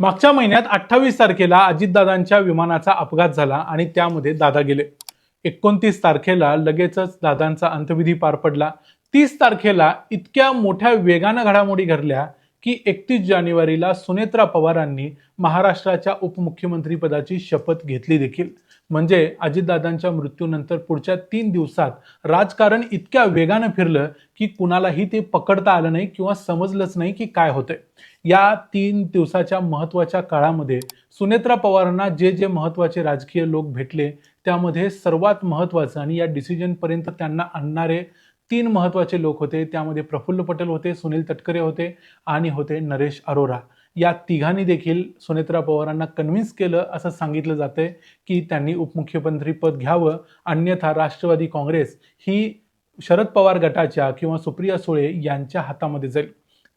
मागच्या महिन्यात 28 तारखेला अजितदादांच्या विमानाचा अपघात झाला आणि त्यामध्ये दादा गेले. 29 तारखेला लगेचच दादांचा अंत्यविधी पार पडला. 30 तारखेला इतक्या मोठ्या वेगानं घडामोडी घडल्या की 31 जानेवारीला सुनेत्रा पवारांनी महाराष्ट्राच्या उपमुख्यमंत्री पदाची शपथ घेतली देखील. म्हणजे अजितदादांच्या मृत्यूनंतर पुढच्या 3 दिवसात राजकारण इतक्या वेगानं फिरलं की कुणालाही ते पकडता आलं नाही किंवा समजलंच नाही की काय होतंय. या 3 दिवसाच्या महत्त्वाच्या काळामध्ये सुनेत्रा पवारांना जे जे महत्त्वाचे राजकीय लोक भेटले त्यामध्ये सर्वात महत्त्वाचं आणि या डिसिजनपर्यंत त्यांना आणणारे 3 महत्त्वाचे लोक होते. त्यामध्ये प्रफुल्ल पटेल होते, सुनील तटकरे होते आणि होते नरेश अरोरा. या तिघांनी देखील सुनेत्रा पवारांना कन्व्हिन्स केलं असं सांगितलं जातंय की त्यांनी उपमुख्यमंत्री पद घ्यावं, अन्यथा राष्ट्रवादी काँग्रेस ही शरद पवार गटाच्या किंवा सुप्रिया सुळे यांच्या हातामध्ये जाईल.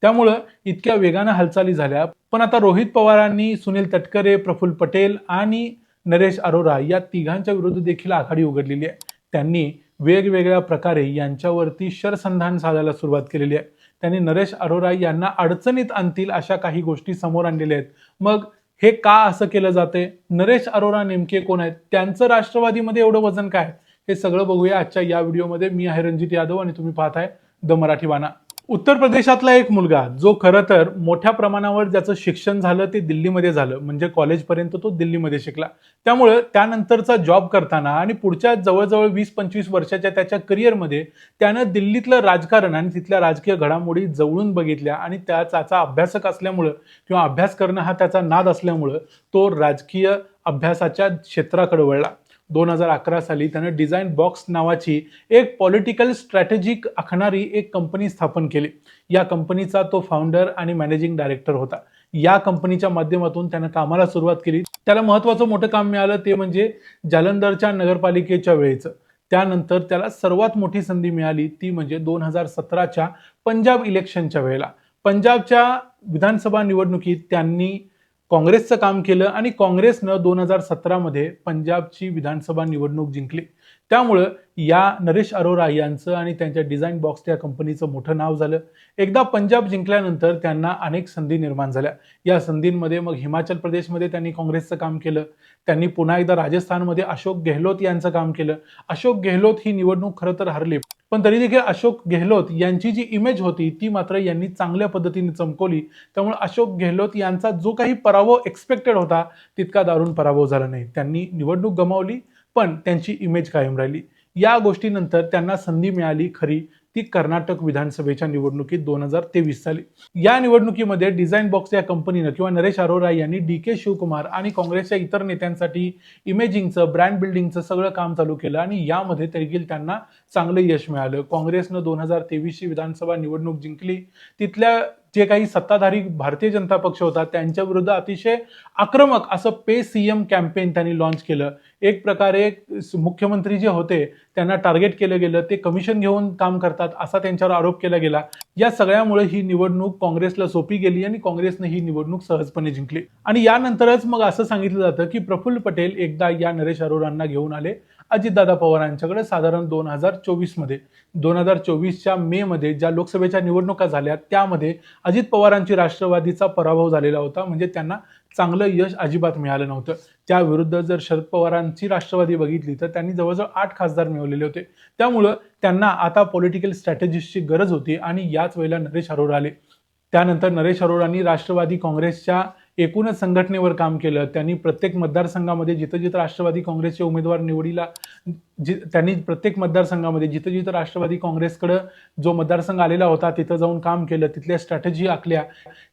त्यामुळं इतक्या वेगानं हालचाली झाल्या. पण आता रोहित पवारांनी सुनील तटकरे, प्रफुल्ल पटेल आणि नरेश अरोरा या तिघांच्या विरुद्ध देखील आघाडी उघडलेली आहे. त्यांनी वेगवेगळ्या प्रकारे यांच्यावरती शरसंधान साधायला सुरुवात केलेली आहे. त्यांनी नरेश अरोरा यांना अडचणीत आणतील अशा काही गोष्टी समोर आणलेल्या आहेत. मग हे का असं केलं जाते? नरेश अरोरा नेमके कोण आहेत? त्यांचं राष्ट्रवादीमध्ये एवढं वजन काय? हे सगळं बघूया आजच्या या व्हिडिओमध्ये. मी आहे रणजित यादव आणि तुम्ही पाहताय द मराठी वाना. उत्तर प्रदेशातला एक मुलगा जो खरं तर मोठ्या प्रमाणावर ज्याचं शिक्षण झालं ते दिल्लीमध्ये झालं, म्हणजे कॉलेजपर्यंत तो दिल्लीमध्ये शिकला. त्यामुळं त्यानंतरचा जॉब करताना आणि पुढच्या जवळजवळ 20-25 वर्षाच्या त्याच्या करिअरमध्ये त्यानं दिल्लीतलं राजकारण आणि तिथल्या राजकीय घडामोडी जवळून बघितल्या आणि त्याचा अभ्यासक असल्यामुळं किंवा अभ्यास करणं हा त्याचा नाद असल्यामुळं तो राजकीय अभ्यासाच्या क्षेत्राकडे वळला. 2011 साली त्यानं डिझाईन बॉक्स नावाची एक पॉलिटिकल स्ट्रॅटेजिक आखणारी एक कंपनी स्थापन केली. या कंपनीचा तो फाउंडर आणि मॅनेजिंग डायरेक्टर होता. या कंपनीच्या माध्यमातून त्यानं कामाला सुरुवात केली. त्याला महत्त्वाचं मोठं काम मिळालं ते म्हणजे जालंधरच्या नगरपालिकेच्या वेळेचं. त्यानंतर त्याला सर्वात मोठी संधी मिळाली ती म्हणजे 2017च्या पंजाब इलेक्शनच्या वेळेला. पंजाबच्या विधानसभा निवडणुकीत त्यांनी काँग्रेसचं काम केलं आणि काँग्रेसनं 2017 मध्ये पंजाबची विधानसभा निवडणूक जिंकली. त्यामुळं या नरेश अरोरा यांचं आणि त्यांच्या डिझाईन बॉक्स या कंपनीचं मोठं नाव झालं. एकदा पंजाब जिंकल्यानंतर त्यांना अनेक संधी निर्माण झाल्या. या संधींमध्ये मग हिमाचल प्रदेशमध्ये त्यांनी काँग्रेसचं काम केलं. त्यांनी पुन्हा एकदा राजस्थानमध्ये अशोक गेहलोत यांचं काम केलं. अशोक गेहलोत ही निवडणूक खरं तर हरली, पण तरी देखील अशोक गेहलोत यांची जी इमेज होती ती मात्र यांनी चांगल्या पद्धतीने चमकवली. त्यामुळे अशोक गेहलोत यांचा जो काही पराभव एक्सपेक्टेड होता तितका दारुण पराभव झाला नाही. त्यांनी निवडणूक गमावली पण त्यांची इमेज कायम राहिली. या गोष्टीनंतर त्यांना संधी मिळाली खरी ती कर्नाटक विधानसभेच्या निवडणुकीत 2023 साली. या निवडणुकीमध्ये डिझाईन बॉक्स या कंपनीनं किंवा नरेश अरोरा यांनी DK शिवकुमार आणि काँग्रेसच्या इतर नेत्यांसाठी इमेजिंगचं, ब्रँड बिल्डिंगचं सगळं काम चालू केलं आणि यामध्ये देखील त्यांना चांगलं यश मिळालं. काँग्रेसनं 2023ची विधानसभा निवडणूक जिंकली. तिथल्या जे काही सत्ताधारी भारतीय जनता पक्ष होता त्यांच्या विरुद्ध अतिशय आक्रमक असं पे CM कॅम्पेन त्यांनी लॉन्च केलं. एक प्रकारे मुख्यमंत्री जे होते त्यांना टार्गेट केलं गेलं, ते कमिशन घेऊन काम करतात असा त्यांच्यावर आरोप केला गेला. या सगळ्यामुळे ही निवडणूक काँग्रेसला सोपी गेली आणि काँग्रेसने ही निवडणूक सहजपणे जिंकली. आणि यानंतरच मग असं सांगितलं जातं की प्रफुल्ल पटेल एकदा या नरेश अरोरांना घेऊन आले अजितदादा पवारांच्याकडे साधारण 2024 मध्ये. 2024च्या मे मध्ये ज्या लोकसभेच्या निवडणुका झाल्या त्यामध्ये अजित पवारांची राष्ट्रवादीचा पराभव झालेला होता, म्हणजे त्यांना चांगलं यश अजिबात मिळालं नव्हतं. त्याविरुद्ध जर शरद पवारांची राष्ट्रवादी बघितली तर त्यांनी जवळजवळ 8 खासदार मिळवलेले होते. त्यामुळं त्यांना आता पॉलिटिकल स्ट्रॅटेजिस्टची गरज होती आणि याच वेळेला नरेश अरोरा आले. त्यानंतर नरेश अरोरांनी राष्ट्रवादी काँग्रेसच्या एकूणच संघटनेवर काम केलं. त्यांनी प्रत्येक मतदारसंघामध्ये जिथं जिथं राष्ट्रवादी काँग्रेसचे उमेदवार निवडीला त्यांनी प्रत्येक मतदारसंघामध्ये जिथं जिथं राष्ट्रवादी काँग्रेसकडं जो मतदारसंघ आलेला होता तिथं जाऊन काम केलं, तिथल्या स्ट्रॅटेजी आखल्या.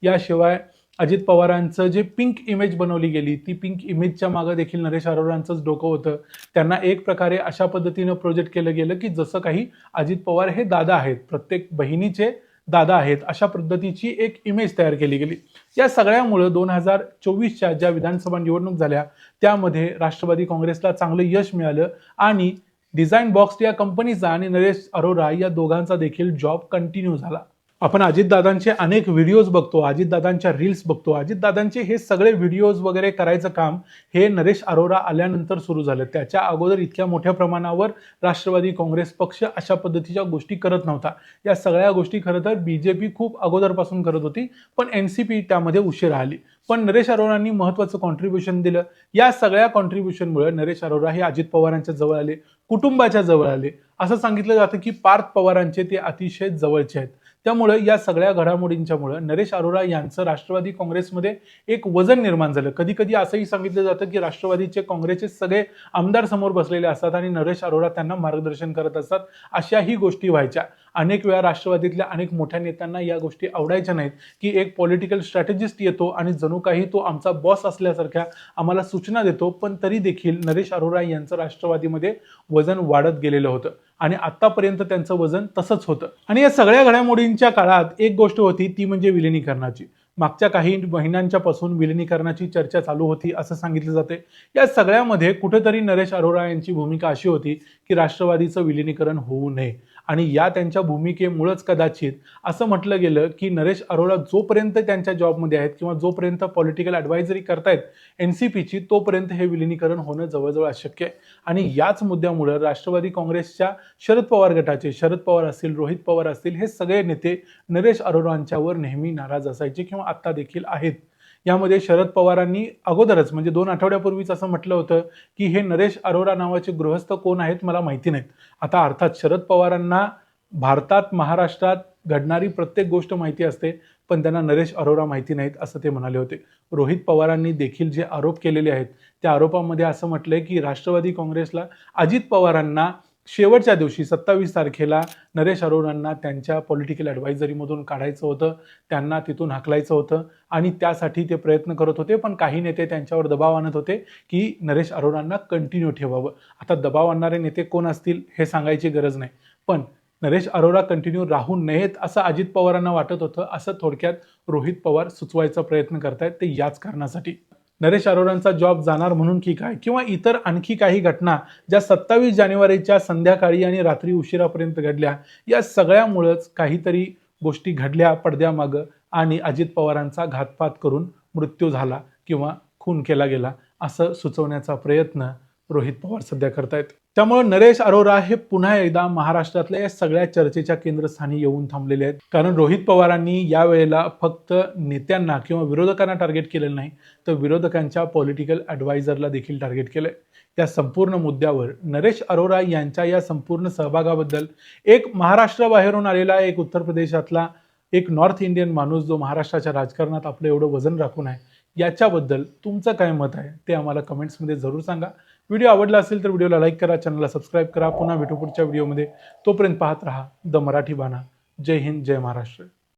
याशिवाय अजित पवारांचं जे पिंक इमेज बनवली गेली ती पिंक इमेजच्या मागे देखील नरेश अरोरांचंच डोकं होतं. त्यांना एक प्रकारे अशा पद्धतीनं प्रोजेक्ट केलं गेलं की जसं काही अजित पवार हे दादा आहेत, प्रत्येक बहिणीचे दादा आहेत, अशा पद्धतीची एक इमेज तयार केली गेली. या सगळ्यामुळे 2024च्या ज्या विधानसभा निवडणूक झाल्या त्यामध्ये राष्ट्रवादी काँग्रेसला चांगलं यश मिळालं आणि डिझाईन बॉक्स या कंपनीचा आणि नरेश अरोरा या दोघांचा देखील जॉब कंटिन्यू झाला. आपण अजितदादांचे अनेक व्हिडिओज बघतो, अजितदादांच्या रील्स बघतो. अजितदादांचे हे सगळे व्हिडिओज वगैरे करायचं काम हे नरेश अरोरा आल्यानंतर सुरू झालं. त्याच्या अगोदर इतक्या मोठ्या प्रमाणावर राष्ट्रवादी काँग्रेस पक्ष अशा पद्धतीच्या गोष्टी करत नव्हता. या सगळ्या गोष्टी खरं तर बीजेपी खूप अगोदरपासून करत होती, पण एनसीपी त्यामध्ये उशिरा आली. पण नरेश अरोरांनी महत्त्वाचं कॉन्ट्रीब्युशन दिलं. या सगळ्या कॉन्ट्रीब्युशनमुळे नरेश अरोरा हे अजित पवारांच्या जवळ आले, कुटुंबाच्या जवळ आले. असं सांगितलं जातं की पार्थ पवारांचे ते अतिशय जवळचे आहेत. त्यामुळे या सगळ्या घडामोडींच्यामुळे नरेश अरोरा यांचं राष्ट्रवादी काँग्रेसमध्ये एक वजन निर्माण झालं. कधी कधी असंही सांगितलं जातं की राष्ट्रवादीचे काँग्रेसचे सगळे आमदार समोर बसलेले असतात आणि नरेश अरोरा त्यांना मार्गदर्शन करत असतात. अशाही गोष्टी व्हायच्या. अनेक वेळा राष्ट्रवादीतल्या अनेक मोठ्या नेत्यांना या गोष्टी आवडायच्या नाहीत की एक पॉलिटिकल स्ट्रॅटेजिस्ट येतो आणि जणू काही तो आमचा बॉस असल्यासारख्या आम्हाला सूचना देतो. पण तरी देखील नरेश अरोरा यांचं राष्ट्रवादीमध्ये वजन वाढत गेलेलं होतं आणि आतापर्यंत त्यांचं वजन तसंच होतं. आणि या सगळ्या घडामोडींच्या काळात एक गोष्ट होती, ती म्हणजे विलिनीकरणाची. मागच्या काही महिन्यांच्या पासून विलिनीकरणाची चर्चा चालू होती असं सांगितलं जाते. या सगळ्यामध्ये कुठेतरी नरेश अरोरा यांची भूमिका अशी होती की राष्ट्रवादीचं विलिनीकरण होऊ नये. आणि या त्यांच्या भूमिकेमुळेच कदाचित असं म्हटलं गेलं की नरेश अरोरा जोपर्यंत त्यांच्या जॉबमध्ये आहेत किंवा जोपर्यंत पॉलिटिकल ॲडवायझरी करतायत एनसीपीची, तोपर्यंत हे विलिनीकरण होणं जवळजवळ अशक्य आहे. आणि याच मुद्द्यामुळे राष्ट्रवादी काँग्रेसच्या शरद पवार गटाचे, शरद पवार असतील, रोहित पवार असतील, हे सगळे नेते नरेश अरोरांच्यावर नेहमी नाराज असायचे किंवा आता देखील आहेत. यामध्ये शरद पवारांनी अगोदरच म्हणजे 2 आठवड्यापूर्वीच असं म्हटलं होतं की हे नरेश अरोरा नावाचे गृहस्थ कोण आहेत मला माहिती नाहीत. आता अर्थात शरद पवारांना भारतात, महाराष्ट्रात घडणारी प्रत्येक गोष्ट माहिती असते, पण त्यांना नरेश अरोरा माहिती नाहीत असं ते म्हणाले होते. रोहित पवारांनी देखील जे आरोप केलेले आहेत त्या आरोपामध्ये असं म्हटलंय की राष्ट्रवादी काँग्रेसला अजित पवारांना शेवटच्या दिवशी 27 तारखेला नरेश अरोरांना त्यांच्या पॉलिटिकल ॲडवायझरीमधून काढायचं होतं, त्यांना तिथून हाकलायचं होतं आणि त्यासाठी ते प्रयत्न करत होते. पण काही नेते त्यांच्यावर दबाव आणत होते की नरेश अरोरांना कंटिन्यू ठेवावं. आता दबाव आणणारे नेते कोण असतील हे सांगायची गरज नाही, पण नरेश अरोरा कंटिन्यू राहू नयेत असं अजित पवारांना वाटत होतं, असं थोडक्यात रोहित पवार सुचवायचा प्रयत्न करतायत. ते याच कारणासाठी नरेश अरोरांचा जॉब जाणार म्हणून की काय, किंवा इतर आणखी काही घटना ज्या 27 जानेवारीच्या संध्याकाळी आणि रात्री उशिरापर्यंत घडल्या, या सगळ्यामुळेच काहीतरी गोष्टी घडल्या पडद्यामागं आणि अजित पवारांचा घातपात करून मृत्यू झाला किंवा खून केला गेला असं सुचवण्याचा प्रयत्न रोहित पवार सध्या करतायत. त्यामुळे नरेश अरोरा हे पुन्हा एकदा महाराष्ट्रातल्या या सगळ्या चर्चेच्या केंद्रस्थानी येऊन थांबलेले आहेत. कारण रोहित पवारांनी यावेळेला फक्त नेत्यांना किंवा विरोधकांना टार्गेट केलेलं नाही, तर विरोधकांच्या पॉलिटिकल ॲडवायझरला देखील टार्गेट केलंय. या संपूर्ण मुद्द्यावर नरेश अरोरा यांच्या या संपूर्ण सहभागाबद्दल एक महाराष्ट्राबाहेरून आलेला, एक उत्तर प्रदेशातला एक नॉर्थ इंडियन माणूस जो महाराष्ट्राच्या राजकारणात आपलं एवढं वजन राखून आहे, याच्याबद्दल तुमचं काय मत आहे ते आम्हाला कमेंट्समध्ये जरूर सांगा. व्हिडिओ आवडला असेल तर व्हिडिओला लाईक करा, चॅनलला सबस्क्राईब करा. पुन्हा भेटू पुढच्या व्हिडिओमध्ये. तोपर्यंत पाहत रहा द मराठी बाणा. जय हिंद, जय महाराष्ट्र.